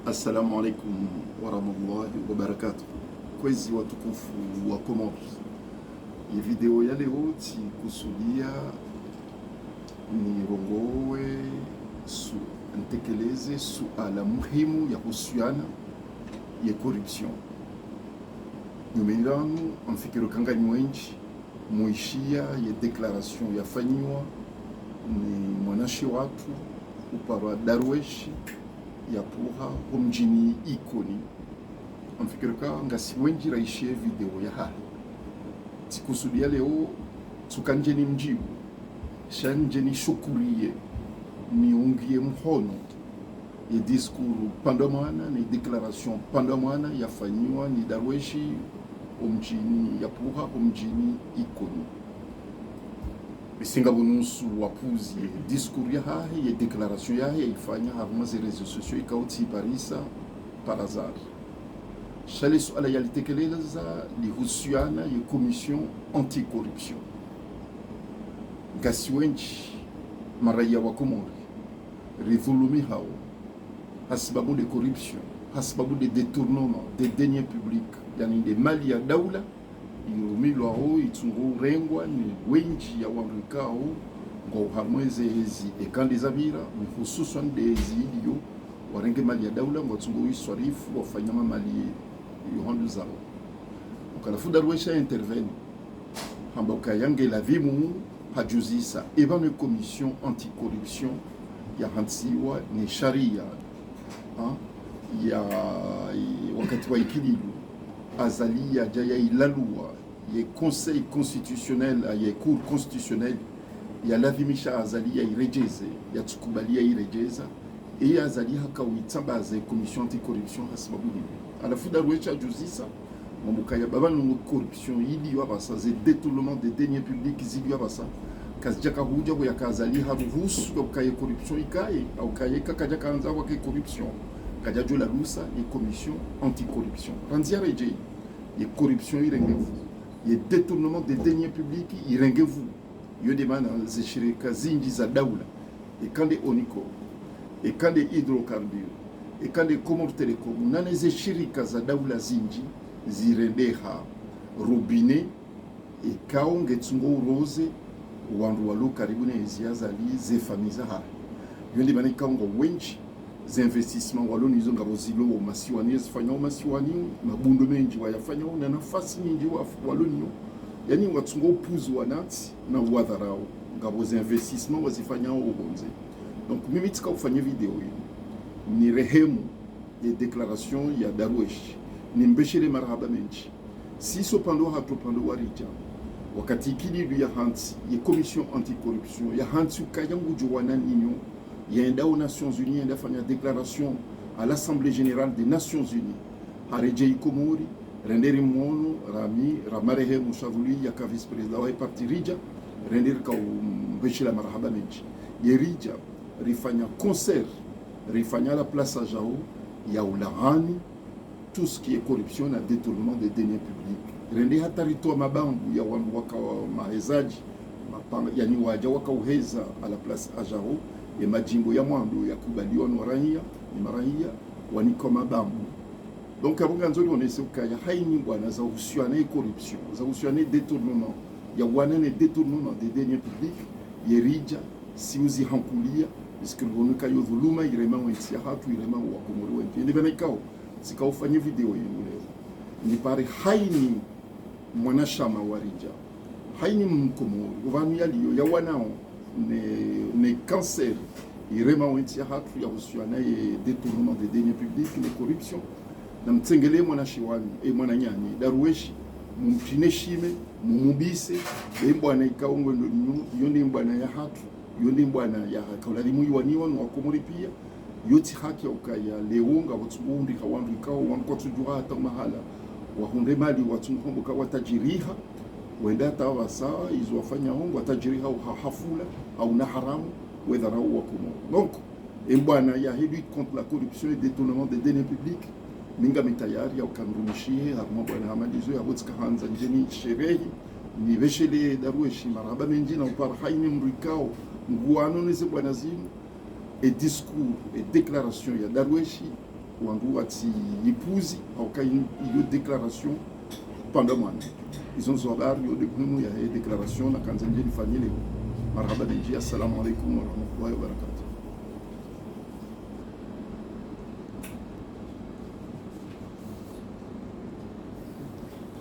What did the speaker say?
Assalamu alaikum warahmatullahi wabarakatuh. Kwezi watukufu wa Comoros, hii video ya leo tikusudia nirongowe ntekeleze suala muhimu ya kuhusiana ya corruption. Nyumiranu amfikiro kanganyi wenji muishia ya declaration yafanyiwa ni mwanashi watu uparwa Darweshi ya puha mjini ikoni amfikirika ngasi wenji raishie video ya hahi tikusudia leo tukanjeni mjibu shanjeni shukurie niungie mhono ya diskuru pandamana ni declaration pandamana yafanyiwa ni Darweshi mjini ya puha mjini ikoni bisinga bunusu wapuzi diskuru ya hahi ya declaration ya hahi ifanya haruma ze réseaux sociaux ikauti parisa parazari shale suala yalitekeleza lihusiana ya commission anti-corruption ngasi wenji maraya wa Komori rivulumi hao hasibabu de corruption hasibabu de détournement de deniers publics yani de mali ya daula irumilwa ho itungo rengwa ni wenji ya wangikao ngo hamweze hizi ekandizabira hususan de zidio warenge mali ya daula ngo tungo iswarifu wafanyama mali yohandu zao ukalafu Darweshi intervene hamba ukayange la vimu hajuzisa ebane commission anti-corruption ya hansiwa ni sharia ya wakati wa ikililu azali ya jaya ilalua ye conseil constitutionnel ye cour constitutionnel ya lavimisha azali ya irejeze ya tukubali ya irejeza e azali hakawitambaze commission anti-corruption hasibabu hivi alafu Darweshi ajuzisa mambuka ya baba no corruption ili wabasa ze détournement de deniers publics zili wabasa kazijaka huja kwa yakazali haruhusu kwa kaye corruption ikaye au kaye kakaja kanza kwa corruption kaja jola rusa ni commission anti-corruption ranzia reje ye corruption irengevu ye détournement de deniers publics irengevu yo demana ze shirika zinji za daula ekande oniko ekande hydrocarbures ekande Comores Telecom nane ze shirika za daula zinji zirendeha robinet ekaonge tsungo rose wandu walo karibu na eziazali ze famiza ha yondi bani kaongo wenji ze investissement walo nizo ngabo zilo masiwani zifanya masiwani mabundo menji wayafanya na nafasi nyingi walo niyo yani watsungo puzu wanati na wadharao ngabo ze investissement wazifanya obonze. Donc mimi tika kufanya video hii ni rehemu ya declaration ya Darweshi ni mbeshele marhaba menji siso pando hato pando warija wakati ikili ya hanti ya commission anti-corruption ya hanti ukayangu juwana ninyo ya enda aux Nations Unies enda fanya declaration à l'Assemblée Générale des Nations Unies hareje ikomori renderi mwono rami ramarehe mushavuli ya ka vice president wa parti rija renderi ka mbeshele marhaba menji ya rija rifanya concert rifanya la place à Jao ya ulahani tout ce qui est corruption na détournement de deniers publics rende hataritoa mabangu ya wandu waka mahezaji yani waja waka uheza a la place ajao ya majimbo ya mwandu ya kubaliwa na raia ni maraia waniko mabangu. Donc abunga nzuri onese ukaya haini bwana za uhusiane corruption za uhusiane détournement ya wanene détournement de deniers publics yerija siuzi hankulia iskirbonuka yo dhuluma irema wentia hatu irema wa Komori wengi ndi benekao sikaufanya video hii leo ni pare haini mwanashama warija haini mkomori uvanu yaliyo ya wanao ne cancer irema wentia hatu ya usiana ye détournement de deniers publics ne corruption na mtsengele mwanashiwani mwananyani Darweshi mumpine shime mumubise bwana ikaongo ndo yonde mbwana ya hatu yonde mbwana ya kaulalimu yiwaniwa wa Komori pia yoti haki ya ukaya leonga watubundi kawandu ikao wanko tujua hata mahala wahunde mali watunkombo kwa watajiriha wenda hata wasaa izo wafanya hongo watajiriha hafula au na haramu wedharau wa Komoro. Donc mbwana ya lutte contre la corruption et détournement des deniers publics minga mitayari ya ukanrumishie haruma bwana hamadizo ya botsika hanza njeni sherehi ni veshele Darweshi maraba menji na upara haini mrikao nguano nese bwana zinu et discours et déclaration ya Darweshi wangu ati ipuzi auka iyo declaration pendant moi ils ont habari yo de ya declaration na kanza nje nifanyile marhaba nje assalamu alaykum wa rahmatullahi wa barakatuh